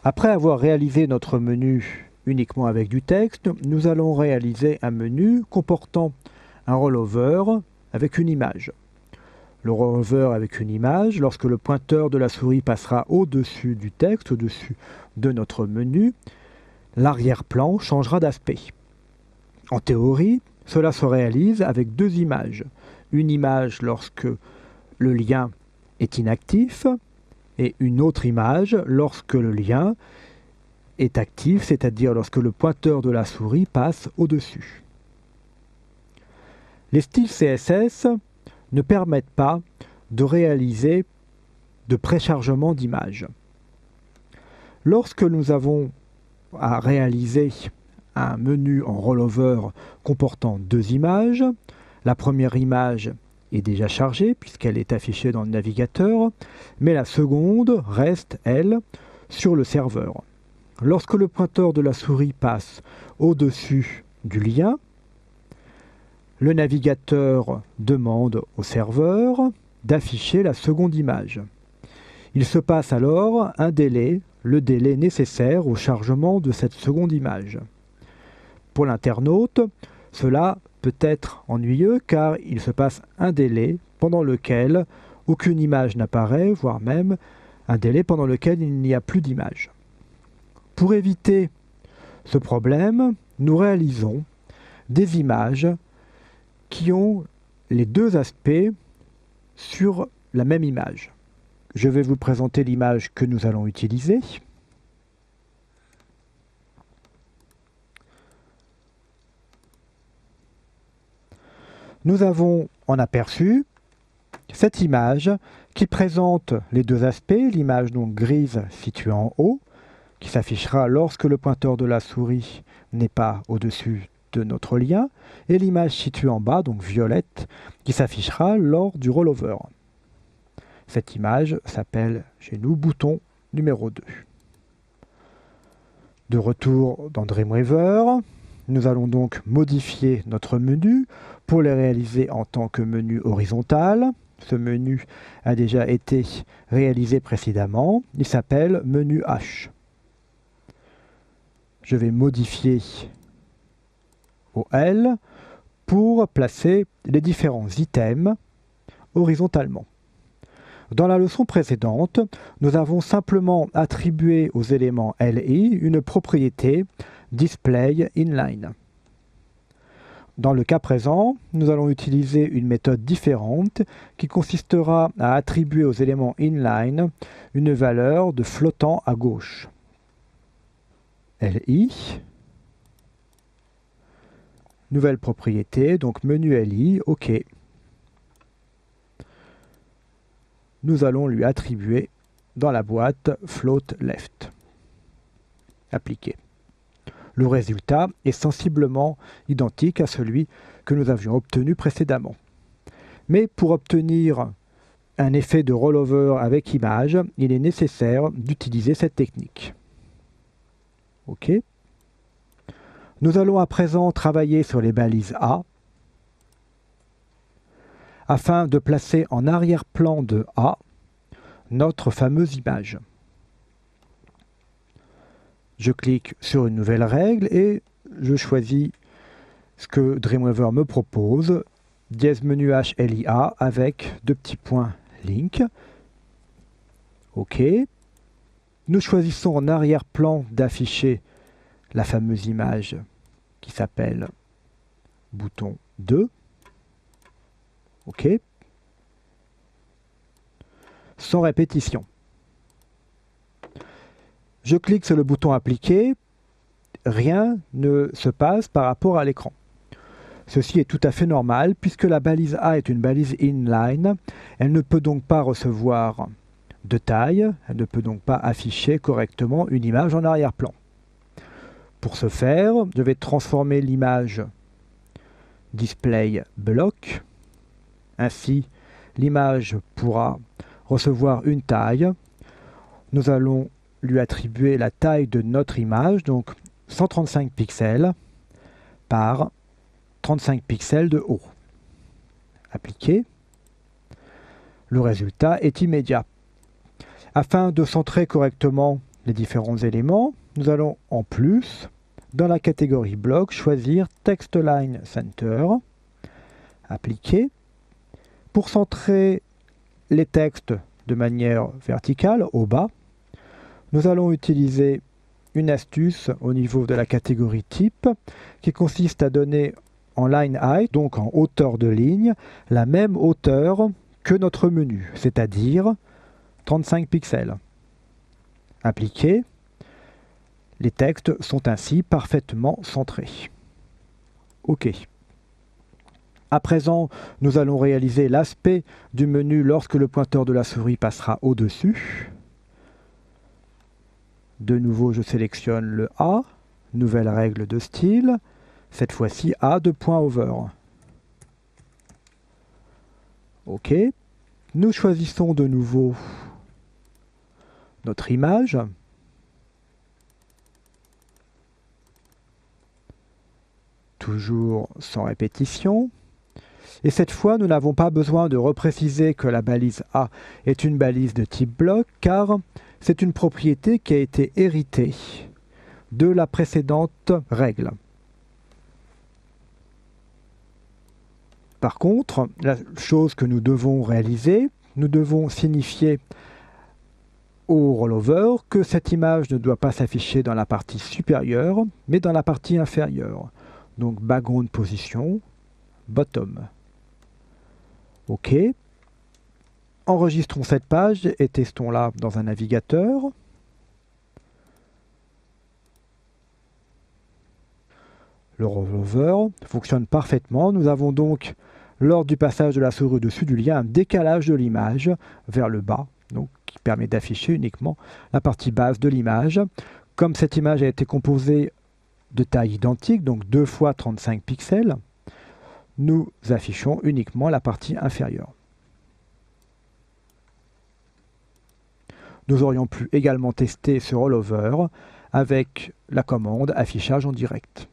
Après avoir réalisé notre menu uniquement avec du texte, nous allons réaliser un menu comportant un rollover avec une image. Le rollover avec une image, lorsque le pointeur de la souris passera au-dessus du texte, au-dessus de notre menu, l'arrière-plan changera d'aspect. En théorie, cela se réalise avec deux images. Une image lorsque le lien est inactif et une autre image lorsque le lien est actif, c'est-à-dire lorsque le pointeur de la souris passe au-dessus. Les styles CSS ne permettent pas de réaliser de préchargement d'images. Lorsque nous avons à réaliser un menu en rollover comportant deux images, la première image est déjà chargée puisqu'elle est affichée dans le navigateur, mais la seconde reste, elle, sur le serveur. Lorsque le pointeur de la souris passe au-dessus du lien, le navigateur demande au serveur d'afficher la seconde image. Il se passe alors un délai, le délai nécessaire au chargement de cette seconde image. Pour l'internaute, cela peut être ennuyeux car il se passe un délai pendant lequel aucune image n'apparaît, voire même un délai pendant lequel il n'y a plus d'image. Pour éviter ce problème, nous réalisons des images qui ont les deux aspects sur la même image. Je vais vous présenter l'image que nous allons utiliser. Nous avons en aperçu cette image qui présente les deux aspects, l'image donc grise située en haut, qui s'affichera lorsque le pointeur de la souris n'est pas au-dessus de notre lien, et l'image située en bas, donc violette, qui s'affichera lors du rollover. Cette image s'appelle chez nous bouton numéro 2. De retour dans Dreamweaver, nous allons donc modifier notre menu pour le réaliser en tant que menu horizontal. Ce menu a déjà été réalisé précédemment. Il s'appelle menu H. Je vais modifier au L pour placer les différents items horizontalement. Dans la leçon précédente, nous avons simplement attribué aux éléments LI une propriété Display Inline. Dans le cas présent, nous allons utiliser une méthode différente qui consistera à attribuer aux éléments inline une valeur de flottant à gauche. LI, nouvelle propriété, donc menu LI, OK. Nous allons lui attribuer dans la boîte float left. Appliquer. Le résultat est sensiblement identique à celui que nous avions obtenu précédemment. Mais pour obtenir un effet de rollover avec image, il est nécessaire d'utiliser cette technique. OK. Nous allons à présent travailler sur les balises A afin de placer en arrière-plan de A notre fameuse image. Je clique sur une nouvelle règle et je choisis ce que Dreamweaver me propose, dièse menu H LIA avec deux petits points link. OK. Nous choisissons en arrière-plan d'afficher la fameuse image qui s'appelle bouton 2. OK. Sans répétition. Je clique sur le bouton appliquer, rien ne se passe par rapport à l'écran. Ceci est tout à fait normal puisque la balise A est une balise inline, elle ne peut donc pas recevoir de taille, elle ne peut donc pas afficher correctement une image en arrière-plan. Pour ce faire, je vais transformer l'image display block, ainsi l'image pourra recevoir une taille. Nous allons lui attribuer la taille de notre image, donc 135 pixels par 35 pixels de haut. Appliquer. Le résultat est immédiat. Afin de centrer correctement les différents éléments, nous allons en plus, dans la catégorie bloc, choisir Text Line Center, appliquer. Pour centrer les textes de manière verticale, au bas, nous allons utiliser une astuce au niveau de la catégorie type qui consiste à donner en line height, donc en hauteur de ligne, la même hauteur que notre menu, c'est-à-dire 35 pixels. Appliquer. Les textes sont ainsi parfaitement centrés. OK. À présent, nous allons réaliser l'aspect du menu lorsque le pointeur de la souris passera au-dessus. De nouveau, je sélectionne le A, nouvelle règle de style, cette fois-ci A de point over. OK. Nous choisissons de nouveau notre image. Toujours sans répétition. Et cette fois, nous n'avons pas besoin de repréciser que la balise A est une balise de type bloc, car c'est une propriété qui a été héritée de la précédente règle. Par contre, la chose que nous devons réaliser, nous devons signifier au rollover que cette image ne doit pas s'afficher dans la partie supérieure, mais dans la partie inférieure. Donc background position, bottom. OK. Enregistrons cette page et testons-la dans un navigateur. Le rollover fonctionne parfaitement. Nous avons donc, lors du passage de la souris au-dessus du lien, un décalage de l'image vers le bas, donc qui permet d'afficher uniquement la partie basse de l'image. Comme cette image a été composée de taille identique, donc 2 fois 35 pixels, nous affichons uniquement la partie inférieure. Nous aurions pu également tester ce rollover avec la commande affichage en direct.